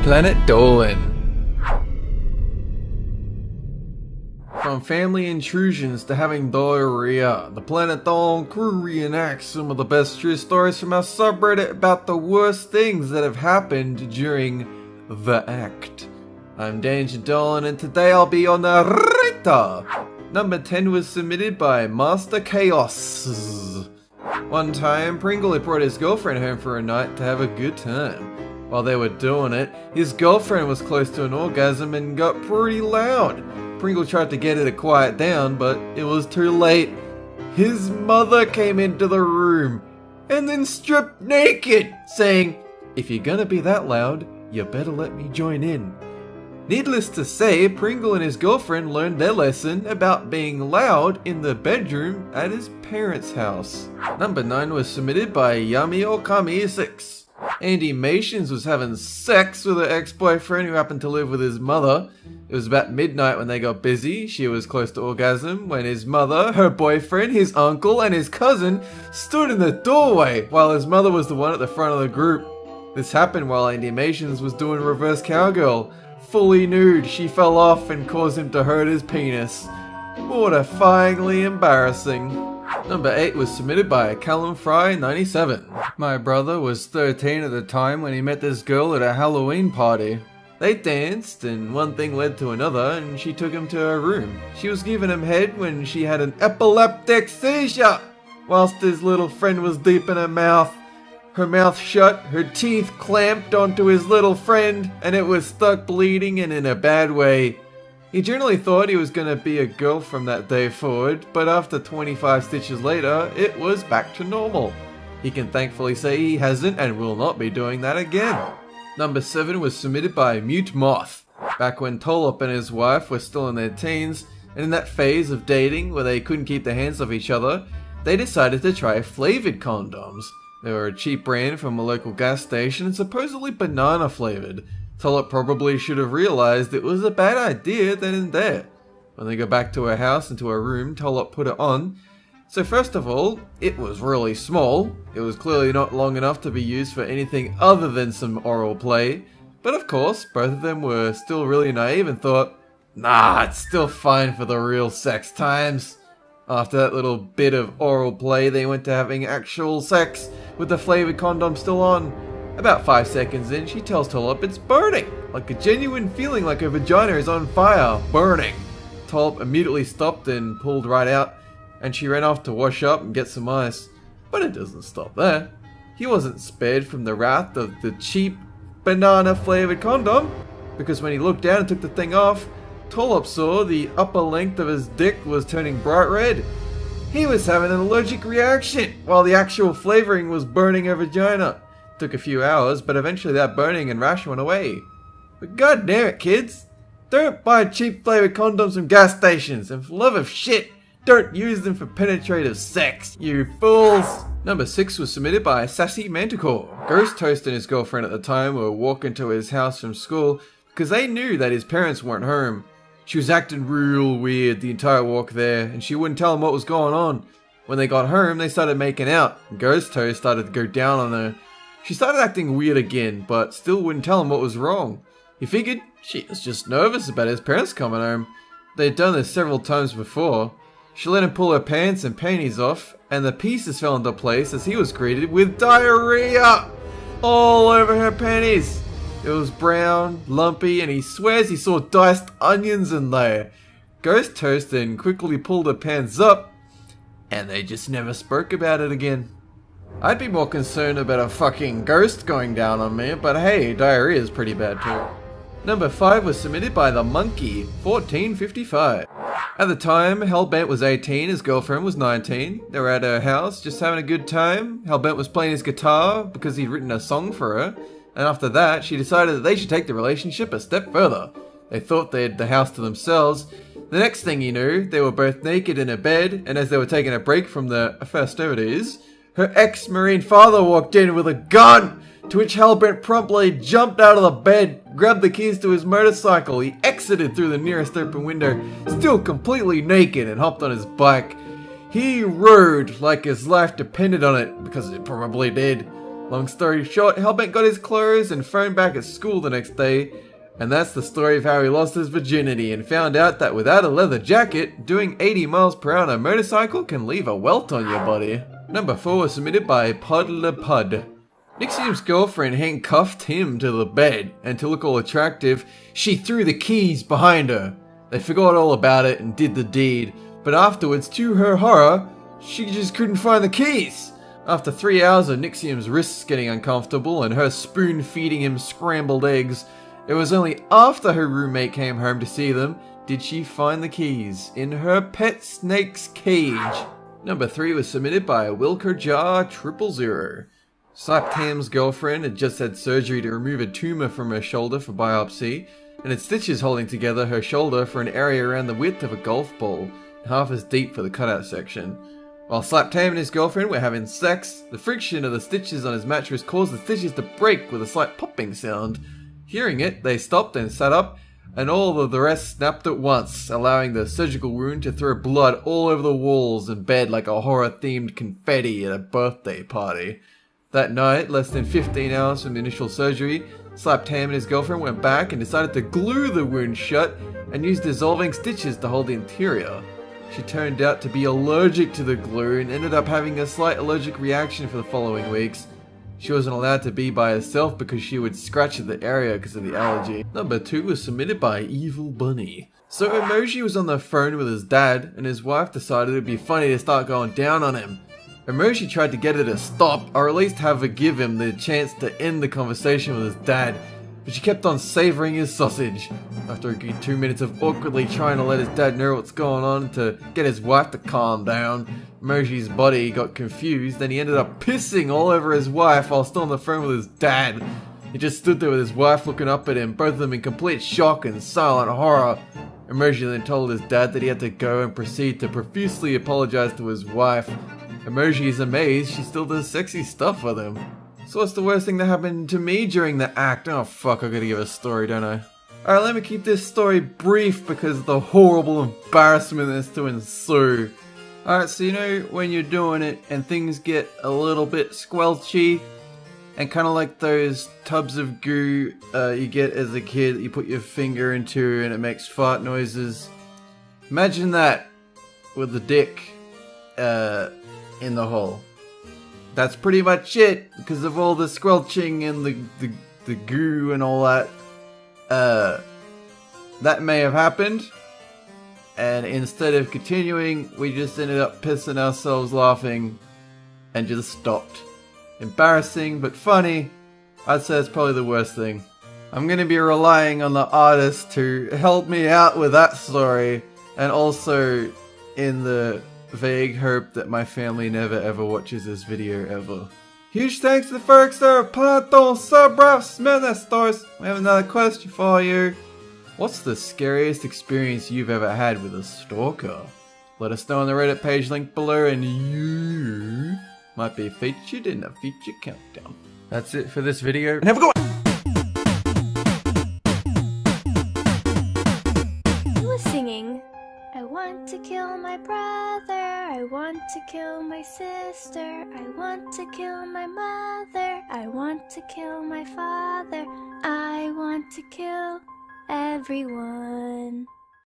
Planet Dolan. From family intrusions to having diarrhea, the Planet Dolan crew reenacts some of the best true stories from our subreddit about the worst things that have happened during the act. I'm Danger Dolan and today I'll be on the Rita. Number 10 was submitted by Master Chaos. One time, Pringle had brought his girlfriend home for a night to have a good time. While they were doing it, his girlfriend was close to an orgasm and got pretty loud. Pringle tried to get her to quiet down, but it was too late. His mother came into the room and then stripped naked, saying, "If you're gonna be that loud, you better let me join in." Needless to say, Pringle and his girlfriend learned their lesson about being loud in the bedroom at his parents' house. Number 9 was submitted by Yami Okami 6. Andy Mations was having sex with her ex-boyfriend who happened to live with his mother. It was about midnight when they got busy. She was close to orgasm when his mother, her boyfriend, his uncle, and his cousin stood in the doorway while his mother was the one at the front of the group. This happened while Andy Mations was doing reverse cowgirl. Fully nude, she fell off and caused him to hurt his penis. Mortifyingly embarrassing. Number 8 was submitted by Callum Fry 97. My brother was 13 at the time when he met this girl at a Halloween party. They danced and one thing led to another and she took him to her room. She was giving him head when she had an epileptic seizure whilst his little friend was deep in her mouth. Her mouth shut, her teeth clamped onto his little friend, and it was stuck bleeding and in a bad way. He generally thought he was going to be a girl from that day forward, but after 25 stitches later, it was back to normal. He can thankfully say he hasn't and will not be doing that again. Number 7 was submitted by Mute Moth. Back when Tolop and his wife were still in their teens, and in that phase of dating where they couldn't keep their hands off each other, they decided to try flavored condoms. They were a cheap brand from a local gas station and supposedly banana flavored. Tolop probably should have realized it was a bad idea then and there. When they got back to her house and to her room, Tolop put it on. So first of all, it was really small. It was clearly not long enough to be used for anything other than some oral play. But of course, both of them were still really naive and thought, nah, it's still fine for the real sex times. After that little bit of oral play, they went to having actual sex with the flavored condom still on. About 5 seconds in, she tells Tolop it's burning, like a genuine feeling like her vagina is on fire, burning. Tolop immediately stopped and pulled right out, and she ran off to wash up and get some ice. But it doesn't stop there. He wasn't spared from the wrath of the cheap banana flavored condom, because when he looked down and took the thing off, Tolop saw the upper length of his dick was turning bright red. He was having an allergic reaction, while the actual flavoring was burning her vagina. Took a few hours, but eventually that burning and rash went away. But god damn it, kids! Don't buy cheap flavored condoms from gas stations, and for love of shit, don't use them for penetrative sex, you fools! Number 6 was submitted by Sassy Manticore. Ghost Toast and his girlfriend at the time were walking to his house from school because they knew that his parents weren't home. She was acting real weird the entire walk there, and she wouldn't tell them what was going on. When they got home, they started making out, and Ghost Toast started to go down on her. She started acting weird again, but still wouldn't tell him what was wrong. He figured she was just nervous about his parents coming home. They had done this several times before. She let him pull her pants and panties off, and the pieces fell into place as he was greeted with diarrhea all over her panties. It was brown, lumpy, and he swears he saw diced onions in there. Ghost Toast then quickly pulled her pants up, and they just never spoke about it again. I'd be more concerned about a fucking ghost going down on me, but hey, diarrhea is pretty bad too. Number 5 was submitted by the Monkey, 1455. At the time, Hellbent was 18, his girlfriend was 19. They were at her house, just having a good time. Hellbent was playing his guitar because he'd written a song for her. And after that, she decided that they should take the relationship a step further. They thought they had the house to themselves. The next thing you knew, they were both naked in a bed, and as they were taking a break from the festivities, her ex-Marine father walked in with a gun, to which Hellbent promptly jumped out of the bed, grabbed the keys to his motorcycle. He exited through the nearest open window, still completely naked, and hopped on his bike. He rode like his life depended on it, because it probably did. Long story short, Hellbent got his clothes and phoned back at school the next day, and that's the story of how he lost his virginity and found out that without a leather jacket, doing 80 miles per hour on a motorcycle can leave a welt on your body. Number 4 was submitted by Pud Le Pud. Nixium's girlfriend handcuffed him to the bed, and to look all attractive, she threw the keys behind her. They forgot all about it and did the deed, but afterwards, to her horror, she just couldn't find the keys. After 3 hours of Nixium's wrists getting uncomfortable and her spoon feeding him scrambled eggs, it was only after her roommate came home to see them did she find the keys in her pet snake's cage. Number 3 was submitted by Wilkerjar 000. Slaptam's girlfriend had just had surgery to remove a tumor from her shoulder for biopsy, and had stitches holding together her shoulder for an area around the width of a golf ball, half as deep for the cutout section. While Slaptam and his girlfriend were having sex, the friction of the stitches on his mattress caused the stitches to break with a slight popping sound. Hearing it, they stopped and sat up, and all of the rest snapped at once, allowing the surgical wound to throw blood all over the walls and bed like a horror-themed confetti at a birthday party. That night, less than 15 hours from the initial surgery, Slaptam and his girlfriend went back and decided to glue the wound shut and use dissolving stitches to hold the interior. She turned out to be allergic to the glue and ended up having a slight allergic reaction for the following weeks. She wasn't allowed to be by herself because she would scratch at the area because of the allergy. Number 2 was submitted by Evil Bunny. So Emoji was on the phone with his dad, and his wife decided it would be funny to start going down on him. Emoji tried to get her to stop, or at least have her give him the chance to end the conversation with his dad, but she kept on savouring his sausage. After a good 2 minutes of awkwardly trying to let his dad know what's going on to get his wife to calm down, Emoji's body got confused and he ended up pissing all over his wife while still on the phone with his dad. He just stood there with his wife looking up at him, both of them in complete shock and silent horror. Emoji then told his dad that he had to go and proceed to profusely apologize to his wife. Emoji is amazed she still does sexy stuff with him. So what's the worst thing that happened to me during the act? Oh fuck, I gotta give a story, don't I? Alright, let me keep this story brief because of the horrible embarrassment that's to ensue. Alright, so you know when you're doing it and things get a little bit squelchy and kind of like those tubs of goo you get as a kid that you put your finger into and it makes fart noises. Imagine that with the dick in the hole. That's pretty much it because of all the squelching and the goo and all that. That may have happened, and instead of continuing, we just ended up pissing ourselves laughing and just stopped. Embarrassing but funny. I'd say it's probably the worst thing. I'm going to be relying on the artist to help me out with that story, and also in the vague hope that my family never ever watches this video ever. Huge thanks to the folks that are Platon Subrafs Smith stores. We have another question for you. What's the scariest experience you've ever had with a stalker? Let us know on the Reddit page linked below and you might be featured in a feature countdown. That's it for this video and have a good one! He was singing, I want to kill my brother, I want to kill my sister, I want to kill my mother, I want to kill my father, I want to kill everyone.